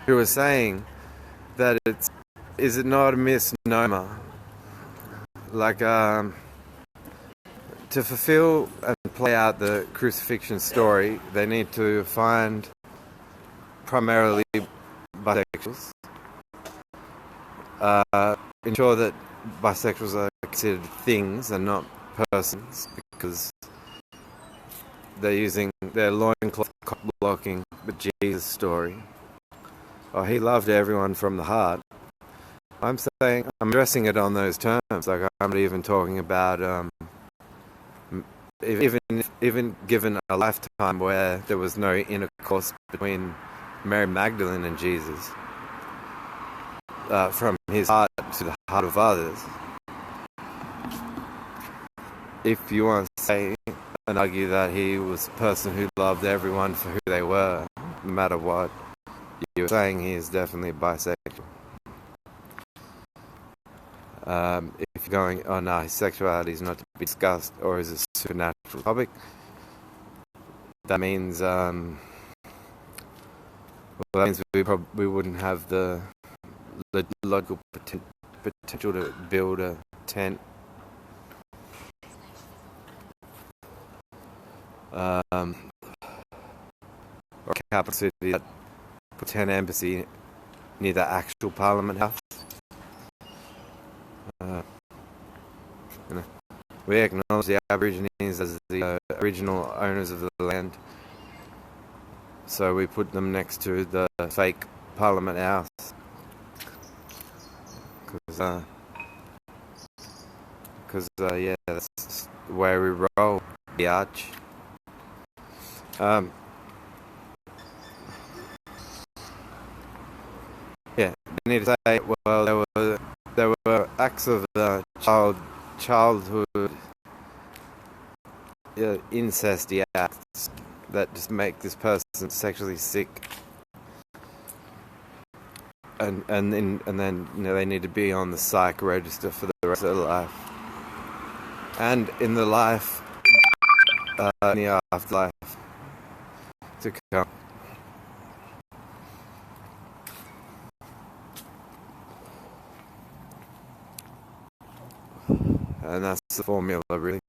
who was saying that is it not a misnomer? Like, to fulfill and play out the crucifixion story, they need to find primarily bisexuals, ensure that bisexuals are considered things and not persons, because they're using their loincloth cock blocking the Jesus story. Oh, he loved everyone from the heart. I'm saying, I'm addressing it on those terms. Like, I'm not even talking about, even given a lifetime where there was no intercourse between Mary Magdalene and Jesus, from his heart to the heart of others. If you want to say and argue that he was a person who loved everyone for who they were, no matter what, you're saying he is definitely bisexual. If you're going, oh no, his sexuality is not to be discussed, or is a supernatural topic, that means, we wouldn't have the logical potential to build a tent, or a capital city that puts 10 embassy near the actual Parliament House. We acknowledge the Aborigines as the original owners of the land, so we put them next to the fake Parliament House, because yeah, that's the way we roll, the arch. Yeah, I need to say, well, there were acts of childhood, incesty acts that just make this person sexually sick, and then they need to be on the psych register for the rest of their life, and in the life, in the afterlife to come. And that's the formula, really.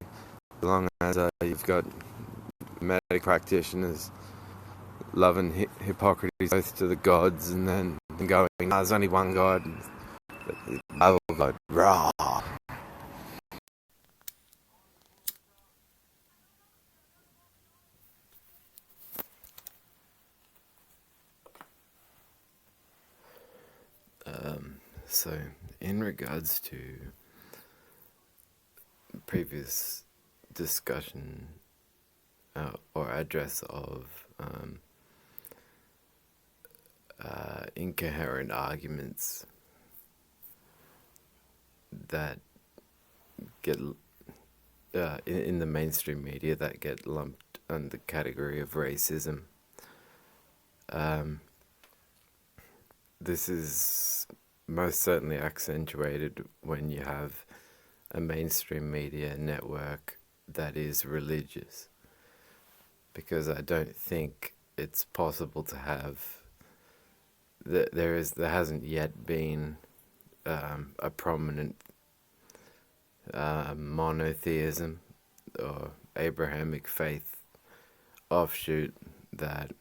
As long as you've got medical practitioners loving Hippocrates' oath to the gods, and then going, there's only one God, the Bible God, rah. So, in regards to previous discussion or address of incoherent arguments that get in the mainstream media that get lumped under the category of racism, this is most certainly accentuated when you have a mainstream media network that is religious, because I don't think it's possible to have there hasn't yet been a prominent monotheism or Abrahamic faith offshoot that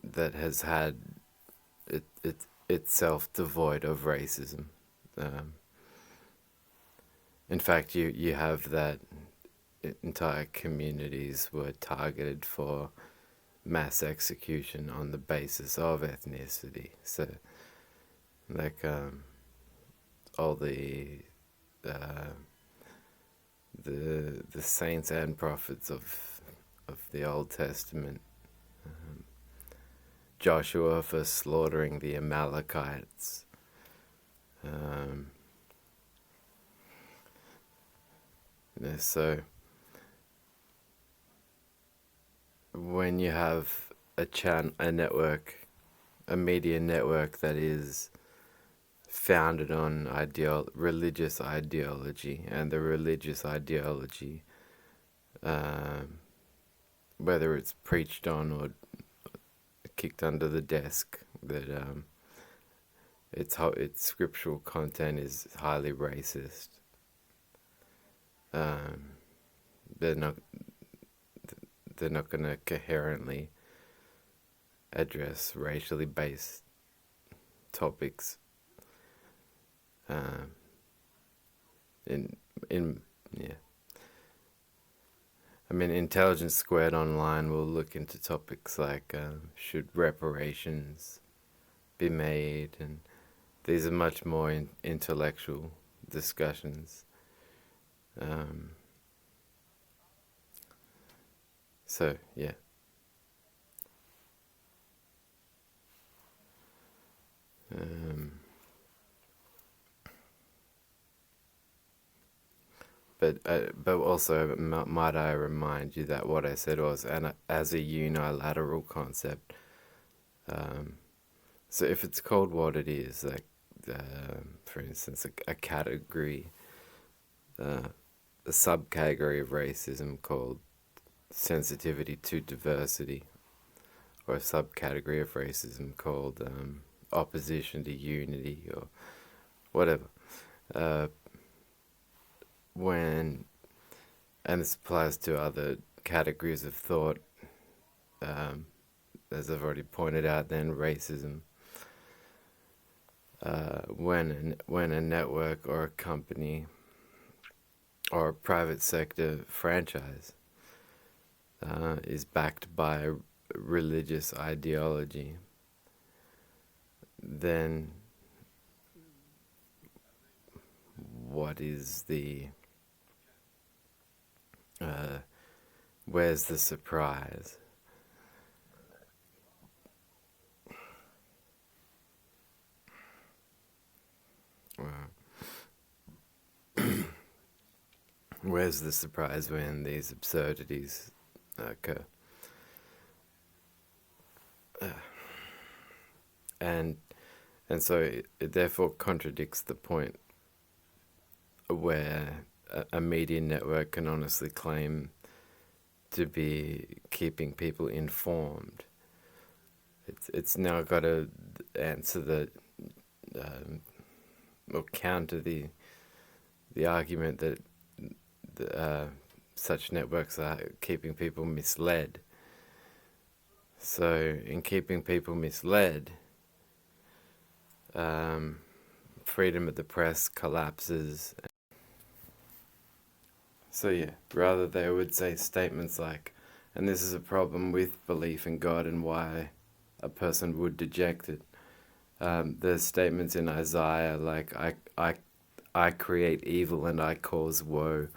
that has had itself devoid of racism. In fact, you have that entire communities were targeted for mass execution on the basis of ethnicity. So, like all the saints and prophets of the Old Testament. Joshua for slaughtering the Amalekites. So when you have a network, a media network that is founded on religious ideology, and the religious ideology, whether it's preached on or kicked under the desk, that its scriptural content is highly racist. They're not going to coherently address racially based topics. I mean, Intelligence Squared Online will look into topics like should reparations be made, and these are much more intellectual discussions. So, yeah. But also, might I remind you that what I said was as a unilateral concept. So if it's called what it is, like, for instance, a category, a subcategory of racism called sensitivity to diversity, or a subcategory of racism called opposition to unity, or whatever. And this applies to other categories of thought, as I've already pointed out, then racism. When a network or a company or a private sector franchise is backed by a religious ideology, then what is the where's the surprise? Where's the surprise when these absurdities occur? And so it therefore contradicts the point where a media network can honestly claim to be keeping people informed. It's now got to answer or counter the argument that such networks are keeping people misled. So in keeping people misled, freedom of the press collapses. So yeah, rather they would say statements like, and this is a problem with belief in God and why a person would deject it. There's statements in Isaiah like, I create evil and I cause woe.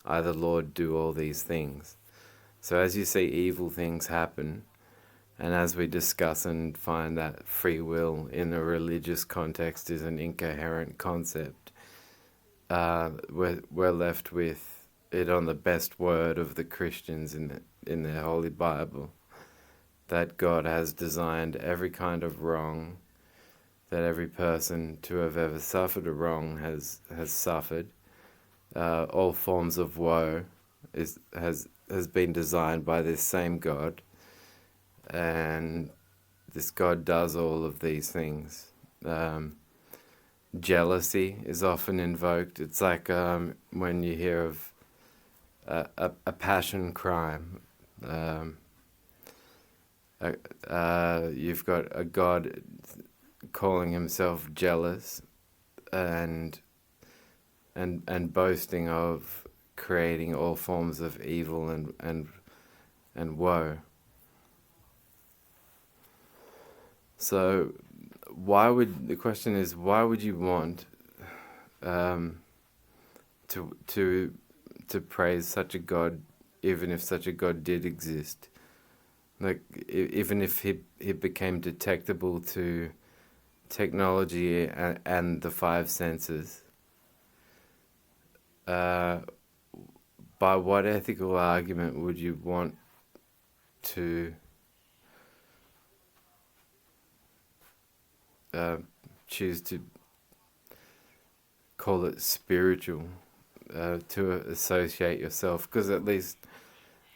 I, the Lord, do all these things. So as you see evil things happen, and as we discuss and find that free will in a religious context is an incoherent concept, we're left with it on the best word of the Christians in their Holy Bible, that God has designed every kind of wrong, that every person to have ever suffered a wrong has suffered. All forms of woe has been designed by this same God, and this God does all of these things. Jealousy is often invoked. It's like when you hear of a passion crime. You've got a God calling himself jealous and boasting of creating all forms of evil and woe. So why would you want to praise such a God, even if such a God did exist? Like, even if he became detectable to technology and the five senses, by what ethical argument would you want to choose to call it spiritual, to associate yourself? Because at least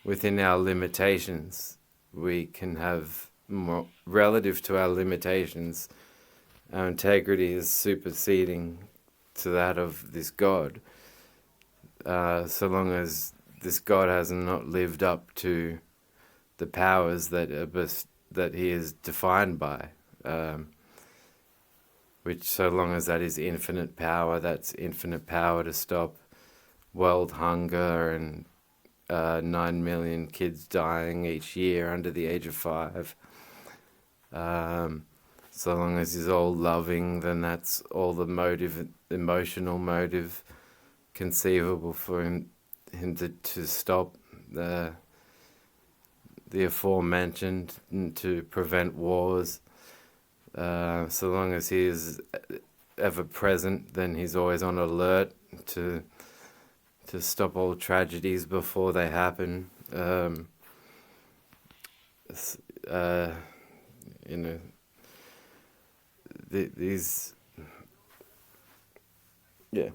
within our limitations, we can have more, relative to our limitations, our integrity is superseding to that of this God, so long as this God has not lived up to the powers that he is defined by, which, so long as that is infinite power, that's infinite power to stop world hunger 9 million kids dying each year under the age of 5. So long as he's all loving, then that's all the motive, emotional motive conceivable for him to stop the aforementioned and to prevent wars. So long as he is ever present, then he's always on alert to stop all tragedies before they happen. You know, these, yeah.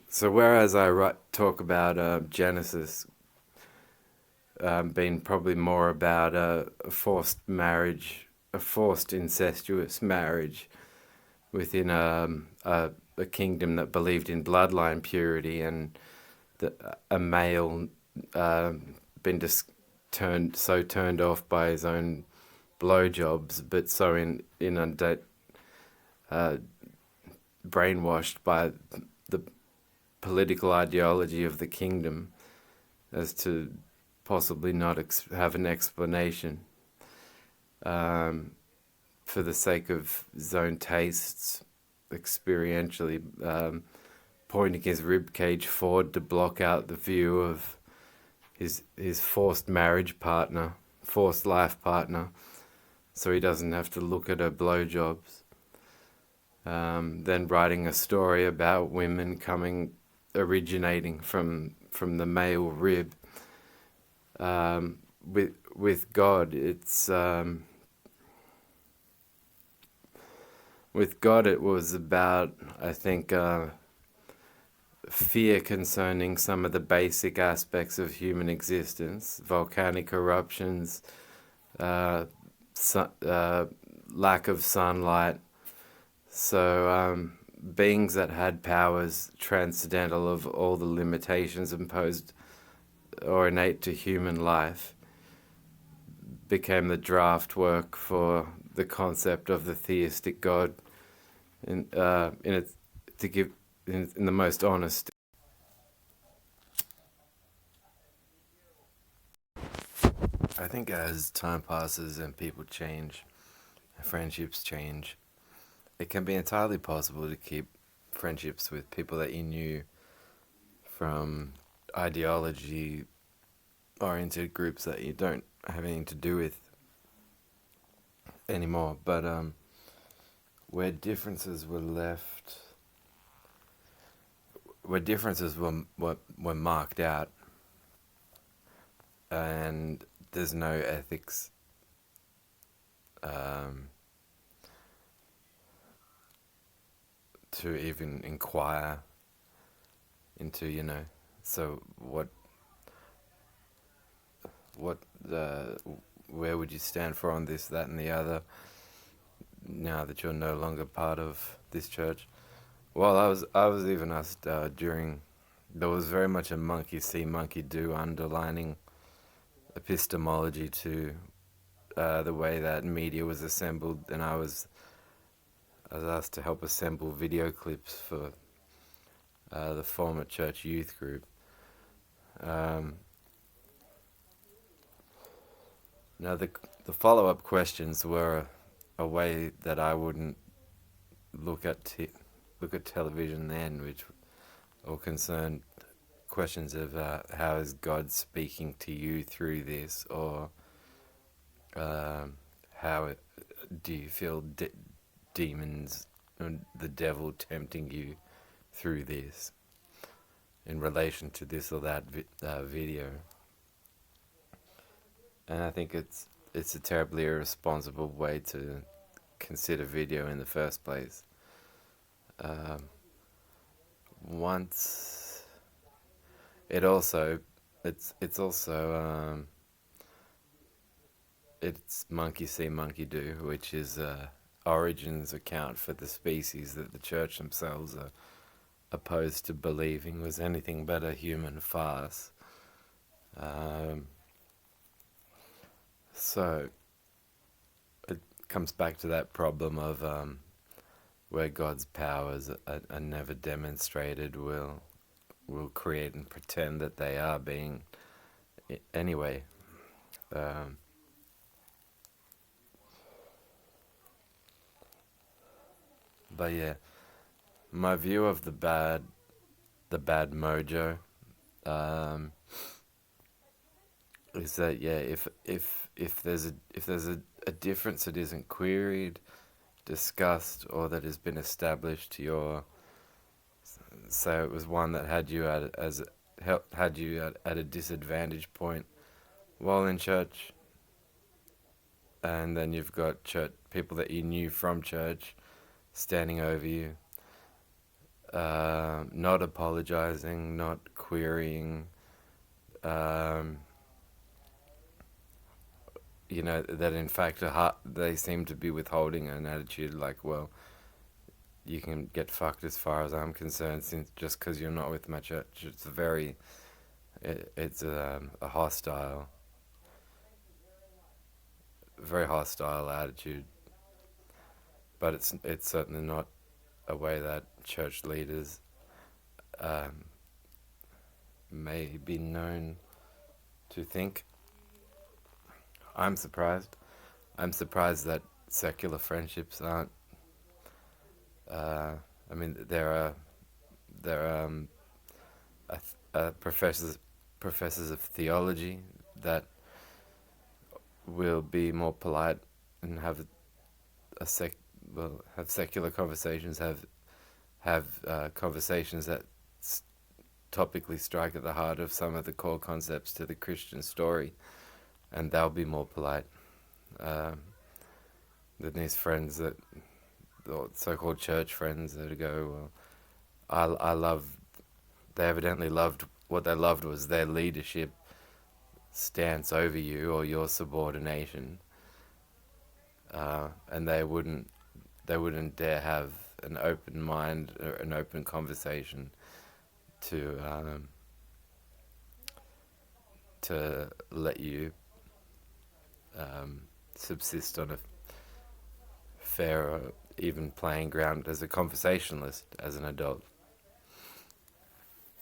So whereas I talk about Genesis being probably more about a forced marriage, a forced incestuous marriage within a kingdom that believed in bloodline purity, and a male been turned off by his own blowjobs, but so brainwashed by the political ideology of the kingdom as to possibly not have an explanation for the sake of his own tastes, experientially pointing his ribcage forward to block out the view of his forced marriage partner, forced life partner, so he doesn't have to look at her blowjobs. Then writing a story about women originating from the male rib. With God, it's with God it was about, I think, fear concerning some of the basic aspects of human existence, volcanic eruptions, lack of sunlight. So beings that had powers transcendental of all the limitations imposed or innate to human life became the draft work for the concept of the theistic God, in the most honest. I think as time passes and people change, friendships change, it can be entirely possible to keep friendships with people that you knew from ideology-oriented groups that you don't have anything to do with anymore. But where differences were marked out, and there's no ethics to even inquire into, so where would you stand for on this, that, and the other, now that you're no longer part of this church? Well, I was even asked during, there was very much a monkey see, monkey do underlining epistemology to the way that media was assembled, and I was asked to help assemble video clips for the former church youth group. Now the follow-up questions were a way that I wouldn't look at television then, which all concerned questions of how is God speaking to you through this, or how do you feel demons and the devil tempting you through this in relation to this or that video. And I think it's a terribly irresponsible way to consider video in the first place. Once it's also monkey see, monkey do, which is origins account for the species that the church themselves are opposed to believing was anything but a human farce. So it comes back to that problem of where God's powers are never demonstrated, will will create and pretend that they are being anyway. But yeah, my view of the bad mojo, is that if there's a difference that isn't queried, discussed, or that has been established to your, so it was one that had you at a disadvantage point while in church, and then you've got church people that you knew from church standing over you, not apologizing, not querying, that in fact they seem to be withholding an attitude like, well, you can get fucked as far as I'm concerned, since just because you're not with my church. It's a hostile, very hostile attitude. But it's certainly not a way that church leaders may be known to think. I'm surprised. I'm surprised that secular friendships aren't. I mean, there are professors of theology that will be more polite and have have secular conversations, have conversations that topically strike at the heart of some of the core concepts to the Christian story, and they'll be more polite than these friends that, or so-called church friends that go, well, they evidently loved, what they loved was their leadership stance over you or your subordination, and they wouldn't dare have an open mind or an open conversation to let you subsist on a fair or even playing ground as a conversationalist, as an adult.